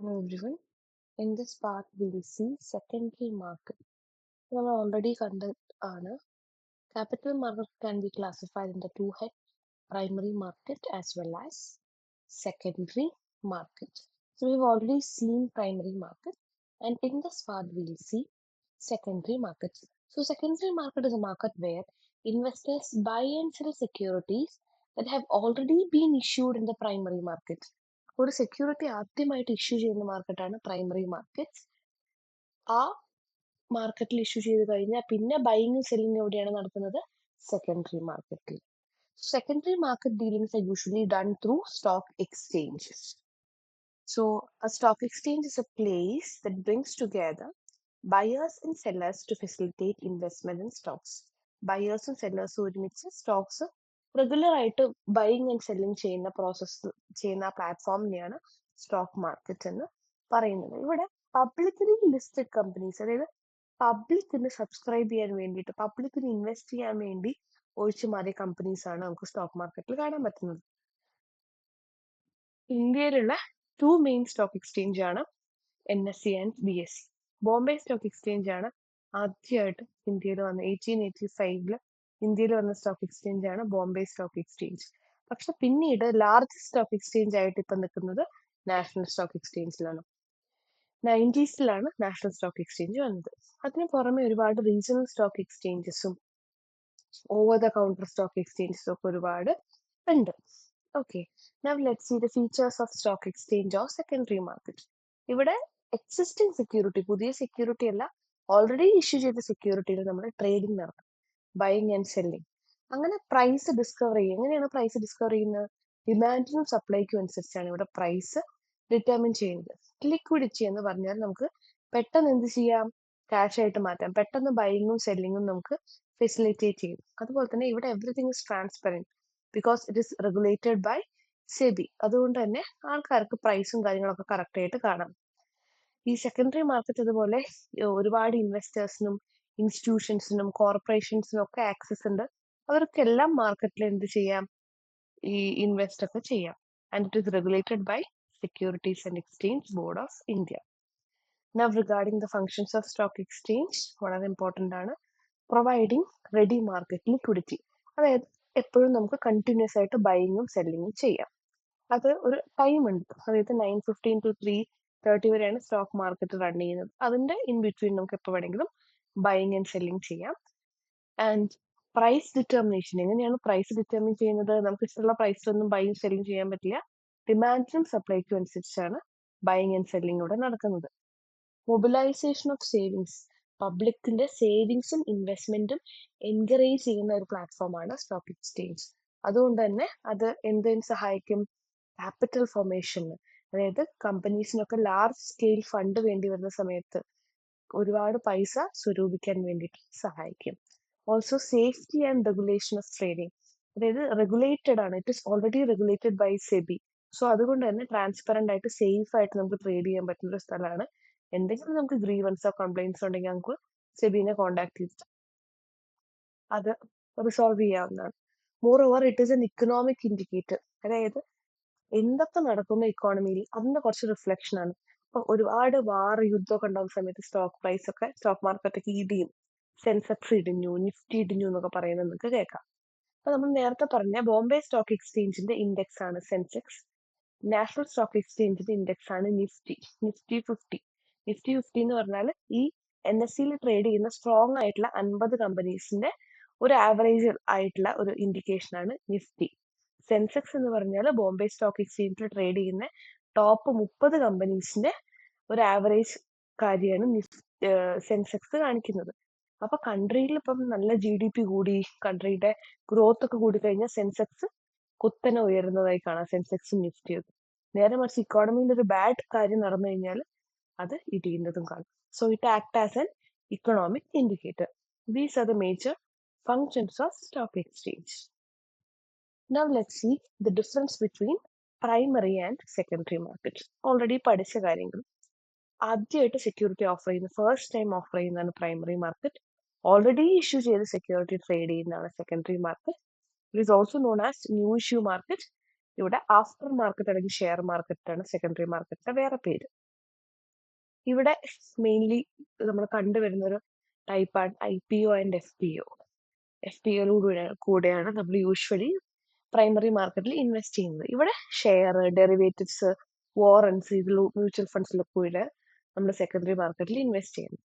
Hello everyone. In this part, we will see secondary market. We already conduct capital market can be classified into two head primary market as well as secondary market. So we've already seen primary market, and in this part, we will see secondary market. So secondary market is a market where investors buy and sell securities that have already been issued in the primary market. ഒരു security ആദ്യമായിട്ട് issue ചെയ്യുന്ന മാർക്കറ്റാണ് primary market. ആ മാർക്കറ്റിൽ issue ചെയ്ത് കഴിഞ്ഞാൽ പിന്നെ buying selling എവിടെയാണ് നടക്കുന്നത്? സെക്കൻഡറി മാർക്കറ്റിൽ. Secondary market dealings are usually done through stock exchanges. So a stock exchange is a place that brings together buyers and sellers to facilitate investment in stocks. Buyers and sellers ഒരുമിച്ച് Stokes regular ആയിട്ട് buying and selling ചെയ്യുന്ന process ചെയ്യുന്ന പ്ലാറ്റ്ഫോമിനെയാണ് stock market എന്ന് പറയുന്നത്. ഇവിടെ publicly listed companies, അതായത് പബ്ലിക്കിന് subscribe ചെയ്യാൻ വേണ്ടിയിട്ട്, പബ്ലിക്കിന് ഇൻവെസ്റ്റ് ചെയ്യാൻ വേണ്ടി ഒഴിച്ചു മാറിയ കമ്പനീസ് ആണ് നമുക്ക് സ്റ്റോക്ക് മാർക്കറ്റിൽ കാണാൻ പറ്റുന്നത്. ഇന്ത്യയിലുള്ള ടു മെയിൻ സ്റ്റോക്ക് എക്സ്ചേഞ്ച് ആണ് NSE and BSE. Bombay stock exchange ആണ് ആദ്യമായിട്ട് ഇന്ത്യയിൽ വന്ന 1885 ഇന്ത്യയിൽ വന്ന സ്റ്റോക്ക് എക്സ്ചേഞ്ച് ആണ് ബോംബെ സ്റ്റോക്ക് എക്സ്ചേഞ്ച്. പക്ഷെ പിന്നീട് ലാർജ് സ്റ്റോക്ക് എക്സ്ചേഞ്ച് ആയിട്ട് ഇപ്പൊ നിൽക്കുന്നത് നാഷണൽ സ്റ്റോക്ക് എക്സ്ചേഞ്ചിലാണ്. 90s നാഷണൽ സ്റ്റോക്ക് എക്സ്ചേഞ്ച് വന്നത്. അതിന് പുറമെ ഒരുപാട് റീജിയണൽ സ്റ്റോക്ക് എക്സ്ചേഞ്ചസും ഓവർ ദ കൗണ്ടർ സ്റ്റോക്ക് എക്സ്ചേഞ്ചസും ഒക്കെ ഒരുപാട് ഉണ്ട്. Okay, now let's see the features of stock exchange or secondary market. ഇവിടെ എക്സിസ്റ്റിംഗ് സെക്യൂരിറ്റി, പുതിയ സെക്യൂരിറ്റി അല്ല, ഓൾറെഡി ഇഷ്യൂ ചെയ്ത സെക്യൂരിറ്റിയിൽ നമ്മൾ ട്രേഡിംഗ് നടത്തും, ബൈയിങ് ആൻഡ് സെല്ലിംഗ്. അങ്ങനെ പ്രൈസ് ഡിസ്കവർ ചെയ്യും. എങ്ങനെയാണ് പ്രൈസ് ഡിസ്കവർ ചെയ്യുന്നത്? ഡിമാൻഡിനും സപ്ലൈക്കും അനുസരിച്ചാണ് ഇവിടെ പ്രൈസ് ഡിറ്റർമിൻ ചെയ്യുന്നത്. ലിക്വിഡിറ്റി എന്ന് പറഞ്ഞാൽ നമുക്ക് പെട്ടെന്ന് എന്ത് ചെയ്യാം? ക്യാഷ് ആയിട്ട് മാറ്റാം. പെട്ടെന്ന് ബൈയിങ്ങും സെല്ലിങ്ങും നമുക്ക് ഫെസിലിറ്റേറ്റ് ചെയ്യും. അതുപോലെ തന്നെ ഇവിടെ everything is transparent because it is regulated by SEBI. അതുകൊണ്ട് തന്നെ ആൾക്കാർക്ക് പ്രൈസും കാര്യങ്ങളൊക്കെ കറക്റ്റ് ആയിട്ട് കാണാം. ഈ സെക്കൻഡറി മാർക്കറ്റ് അതുപോലെ ഒരുപാട് ഇൻവെസ്റ്റേഴ്സിനും ഇൻസ്റ്റിറ്റ്യൂഷൻസിനും കോർപ്പറേഷൻസിനും ഒക്കെ ആക്സസ് ഉണ്ട്. അവർക്കെല്ലാം മാർക്കറ്റിൽ എന്ത് ചെയ്യാം? ഈ ഇൻവെസ്റ്റ് ഒക്കെ ചെയ്യാം. And it is regulated by securities and exchange board of India. Now regarding the functions of stock exchange, വളരെ ഇമ്പോർട്ടൻ്റ് ആണ്. പ്രൊവൈഡിങ് റെഡി മാർക്കറ്റ് ലിക്വിഡിറ്റി, അതായത് എപ്പോഴും നമുക്ക് കണ്ടിന്യൂസ് ആയിട്ട് ബൈയിങ്ങും സെല്ലിങ്ങും ചെയ്യാം. അത് ഒരു ടൈം ഉണ്ട്, അതായത് 9:15 to 3:30 വരെയാണ് സ്റ്റോക്ക് മാർക്കറ്റ് റൺ ചെയ്യുന്നത്. അതിന്റെ ഇൻ ബിറ്റ്വീൻ നമുക്ക് എപ്പോൾ വേണമെങ്കിലും ബൈയിങ് ആൻഡ് സെല്ലിങ് ചെയ്യാം. ആൻഡ് പ്രൈസ് ഡിറ്റർമിനേഷൻ, എങ്ങനെയാണ് പ്രൈസ് ഡിറ്റർമിൻ ചെയ്യുന്നത്? നമുക്ക് ഇഷ്ടമുള്ള പ്രൈസിലൊന്നും ബൈയിങ് സെല്ലിങ് ചെയ്യാൻ പറ്റില്ല. ഡിമാൻഡിനും സപ്ലൈക്കും അനുസരിച്ചാണ് ബൈയിങ് ആൻഡ് സെല്ലിങ് ഇവിടെ നടക്കുന്നത്. മൊബിലൈസേഷൻ ഓഫ് സേവിങ്സ്, പബ്ലിക്കിന്റെ സേവിങ്സും ഇൻവെസ്റ്റ്മെന്റും എൻകറേജ് ചെയ്യുന്ന ഒരു പ്ലാറ്റ്ഫോമാണ് സ്റ്റോക്ക് എക്സ്ചേഞ്ച്. അതുകൊണ്ട് തന്നെ അത് എന്തിനു സഹായിക്കും? ക്യാപിറ്റൽ ഫോർമേഷന്, അതായത് കമ്പനീസിനൊക്കെ ലാർജ് സ്കെയിൽ ഫണ്ട് വേണ്ടി വരുന്ന സമയത്ത് ഒരുപാട് പൈസ സ്വരൂപിക്കാൻ വേണ്ടിയിട്ട് സഹായിക്കും. Also safety and regulation of trading, അതായത് റെഗുലേറ്റഡ് ആണ്, it is already regulated by SEBI. So അതുകൊണ്ട് തന്നെ ട്രാൻസ്പെറന്റ് ആയിട്ട് സേഫ് ആയിട്ട് നമുക്ക് ട്രേഡ് ചെയ്യാൻ പറ്റുന്ന ഒരു സ്ഥലമാണ്. എന്തെങ്കിലും നമുക്ക് ഗ്രീവൻസോ കംപ്ലൈൻസോ ഉണ്ടെങ്കിൽ നമുക്ക് സെബിനെ കോൺടാക്ട് ചെയ്തിട്ട് അത് റിസോൾവ് ചെയ്യാവുന്നതാണ്. More over it is N economic indicator, അതായത് എന്തൊക്കെ നടക്കുന്ന ഇക്കോണമിയിൽ അതിന്റെ കുറച്ച് റിഫ്ലക്ഷൻ ആണ്. ഇപ്പൊ ഒരുപാട് വാർ യുദ്ധമൊക്കെ ഉണ്ടാകുന്ന സമയത്ത് സ്റ്റോക്ക് പ്രൈസ് ഒക്കെ, സ്റ്റോക്ക് മാർക്കറ്റൊക്കെ ഇടിയും, സെൻസെക്സ് ഇടിഞ്ഞു, നിഫ്റ്റി ഇടിഞ്ഞു എന്നൊക്കെ പറയുന്നത് നിങ്ങൾക്ക് കേൾക്കാം. അപ്പൊ നമ്മൾ നേരത്തെ പറഞ്ഞ ബോംബെ സ്റ്റോക്ക് എക്സ്ചേഞ്ചിന്റെ ഇൻഡെക്സ് ആണ് സെൻസെക്സ്. നാഷണൽ സ്റ്റോക്ക് എക്സ്ചേഞ്ചിന്റെ ഇൻഡെക്സ് ആണ് നിഫ്റ്റി, നിഫ്റ്റി 50. നിഫ്റ്റി 50 എന്ന് പറഞ്ഞാൽ ഈ NSEയിൽ ട്രേഡ് ചെയ്യുന്ന സ്ട്രോങ് ആയിട്ടുള്ള 50 കമ്പനീസിന്റെ ഒരു ആവറേജ് ആയിട്ടുള്ള ഒരു ഇൻഡിക്കേഷൻ ആണ് നിഫ്റ്റി. സെൻസെക്സ് എന്ന് പറഞ്ഞാൽ ബോംബെ സ്റ്റോക്ക് എക്സ്ചേഞ്ചിൽ ട്രേഡ് ചെയ്യുന്ന ടോപ്പ് 30 കമ്പനീസിന്റെ ഒരു ആവറേജ് കാര്യമാണ് സെൻസെക്സ് കാണിക്കുന്നത്. അപ്പൊ കൺട്രിയിൽ ഇപ്പം നല്ല GDP കൂടി, കൺട്രിയുടെ ഗ്രോത്ത് ഒക്കെ കൂടി കഴിഞ്ഞാൽ സെൻസെക്സ് കുത്തനെ ഉയരുന്നതായി കാണാം, സെൻസെക്സും നിഫ്റ്റിയും. നേരെ മറിച്ച് ഇക്കോണമിയിൽ ഒരു ബാഡ് കാര്യം നടന്നു കഴിഞ്ഞാൽ അത് ഇടിയുന്നതും കാണും. So it act as an economic indicator. These are the major functions of stock exchange. Now let's see the difference between primary and secondary markets. Already പഠിച്ച കാര്യങ്ങൾ. ആദ്യമായിട്ട് സെക്യൂരിറ്റി ഓഫർ ചെയ്യുന്ന, ഫസ്റ്റ് ടൈം ഓഫർ ചെയ്യുന്നതാണ് primary market. Already issue ചെയ്ത security trade ചെയ്യുന്നതാണ് secondary market. It is also known as new issue market. ഇവിടെ after market അല്ലെങ്കിൽ share market ആണ് സെക്കൻഡറി മാർക്കറ്റിന്റെ വേറെ പേര്. ഇവിടെ മെയിൻലി നമ്മൾ കണ്ടുവരുന്ന ഒരു ടൈപ്പാണ് IPO ആൻഡ് FPO. കൂടെയാണ് നമ്മൾ യൂഷ്വലി പ്രൈമറി മാർക്കറ്റിൽ ഇൻവെസ്റ്റ് ചെയ്യുന്നത്. ഇവിടെ ഷെയർ, ഡെറിവേറ്റീവ്സ്, വാറൻസ്, ഇതിൽ മ്യൂച്വൽ ഫണ്ട്സിലൊക്കെ കൂടെ നമ്മൾ സെക്കൻഡറി മാർക്കറ്റിൽ ഇൻവെസ്റ്റ് ചെയ്യുന്നത്.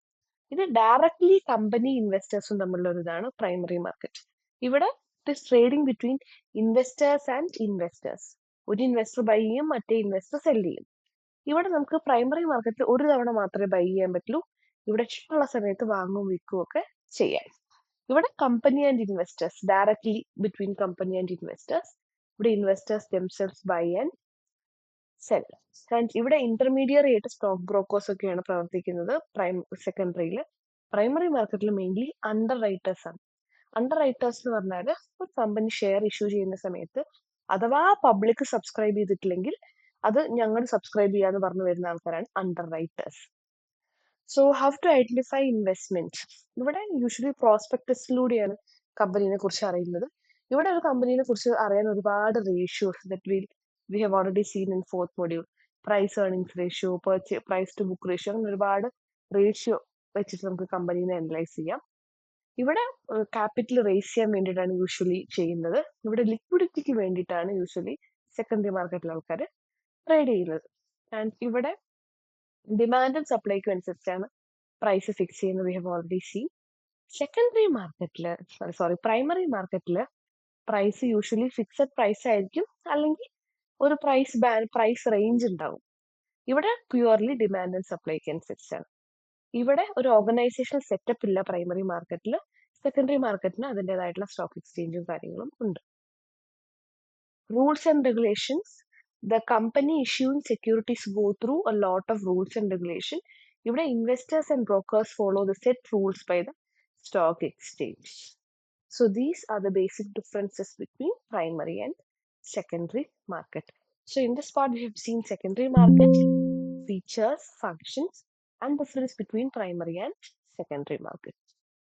ഇത് ഡയറക്ട്ലി കമ്പനി ഇൻവെസ്റ്റേഴ്സും തമ്മിലുള്ള ഒരു ഇതാണ് പ്രൈമറി മാർക്കറ്റ്. ഇവിടെ it is trading between investors and investors. ഒരു ഇൻവെസ്റ്റർ ബൈ ചെയ്യും, മറ്റേ ഇൻവെസ്റ്റർ സെൽ ചെയ്യും. ഇവിടെ നമുക്ക് പ്രൈമറി മാർക്കറ്റിൽ ഒരു തവണ മാത്രമേ ബൈ ചെയ്യാൻ പറ്റുള്ളൂ. ഇവിടെ ഇഷ്ടമുള്ള സമയത്ത് വാങ്ങും വിൽക്കും ഒക്കെ ചെയ്യാം. ഇവിടെ company and investors, directly between company and investors. ഇവിടെ investors themselves buy and sell. And ഇവിടെ ഇന്റർമീഡിയറി ആയിട്ട് സ്റ്റോക്ക് ബ്രോക്കേഴ്സ് ഒക്കെയാണ് പ്രവർത്തിക്കുന്നത് സെക്കൻഡറിയിൽ. പ്രൈമറി മാർക്കറ്റിൽ മെയിൻലി അണ്ടർ റൈറ്റേഴ്സ് ആണ്. അണ്ടർ റൈറ്റേഴ്സ് എന്ന് പറഞ്ഞാൽ ഒരു കമ്പനി ഷെയർ ഇഷ്യൂ ചെയ്യുന്ന സമയത്ത് അഥവാ പബ്ലിക് സബ്സ്ക്രൈബ് ചെയ്തിട്ടില്ലെങ്കിൽ അത് ഞങ്ങൾ സബ്സ്ക്രൈബ് ചെയ്യാന്ന് പറഞ്ഞു വരുന്ന ആൾക്കാരാണ് underwriters. So how to identify investment? ഇവിടെ യൂഷ്വലി പ്രോസ്പെക്ടസിലൂടെയാണ് കമ്പനീനെ കുറിച്ച് അറിയുന്നത്. ഇവിടെ ഒരു കമ്പനീനെ കുറിച്ച് അറിയാൻ ഒരുപാട് ratios that we have already seen in fourth module. Price earnings ratio, price to book ratio, അങ്ങനെ ഒരുപാട് റേഷ്യോ വെച്ചിട്ട് നമുക്ക് കമ്പനീനെ അനലൈസ് ചെയ്യാം. ഇവിടെ ക്യാപിറ്റൽ റേസ് ചെയ്യാൻ വേണ്ടിയിട്ടാണ് യൂഷ്വലി ചെയ്യുന്നത്. ഇവിടെ ലിക്വിഡിറ്റിക്ക് വേണ്ടിയിട്ടാണ് യൂഷ്വലി സെക്കൻഡറി മാർക്കറ്റിൽ ആൾക്കാർ ട്രേഡ് ചെയ്യുന്നത്. ആൻഡ് ഇവിടെ ഡിമാൻഡും സപ്ലൈക്കും അനുസരിച്ചാണ് പ്രൈസ് ഫിക്സ് ചെയ്യുന്നത്. V have already scene. Secondary മാർക്കറ്റിൽ പ്രൈമറി മാർക്കറ്റിൽ പ്രൈസ് യൂഷ്വലി ഫിക്സഡ് പ്രൈസ് ആയിരിക്കും, അല്ലെങ്കിൽ ഒരു പ്രൈസ് റേഞ്ച് ഉണ്ടാവും. ഇവിടെ പ്യുവർലി ഡിമാൻഡ് ആൻഡ് സപ്ലൈക്ക് അനുസരിച്ചാണ്. ഇവിടെ ഒരു ഓർഗനൈസേഷണൽ സെറ്റപ്പ് ഇല്ല പ്രൈമറി മാർക്കറ്റിൽ. സെക്കൻഡറി മാർക്കറ്റിന് അതിൻ്റെതായിട്ടുള്ള സ്റ്റോക്ക് എക്സ്ചേഞ്ചും കാര്യങ്ങളും ഉണ്ട്. Rules and regulations. The company issuing securities go through a lot of rules and regulation. ഇവിടെ investors and brokers follow the set rules by the stock exchange. So these are the basic differences between primary and secondary market. So in this part we have seen secondary market, features, functions, and difference between primary and secondary market.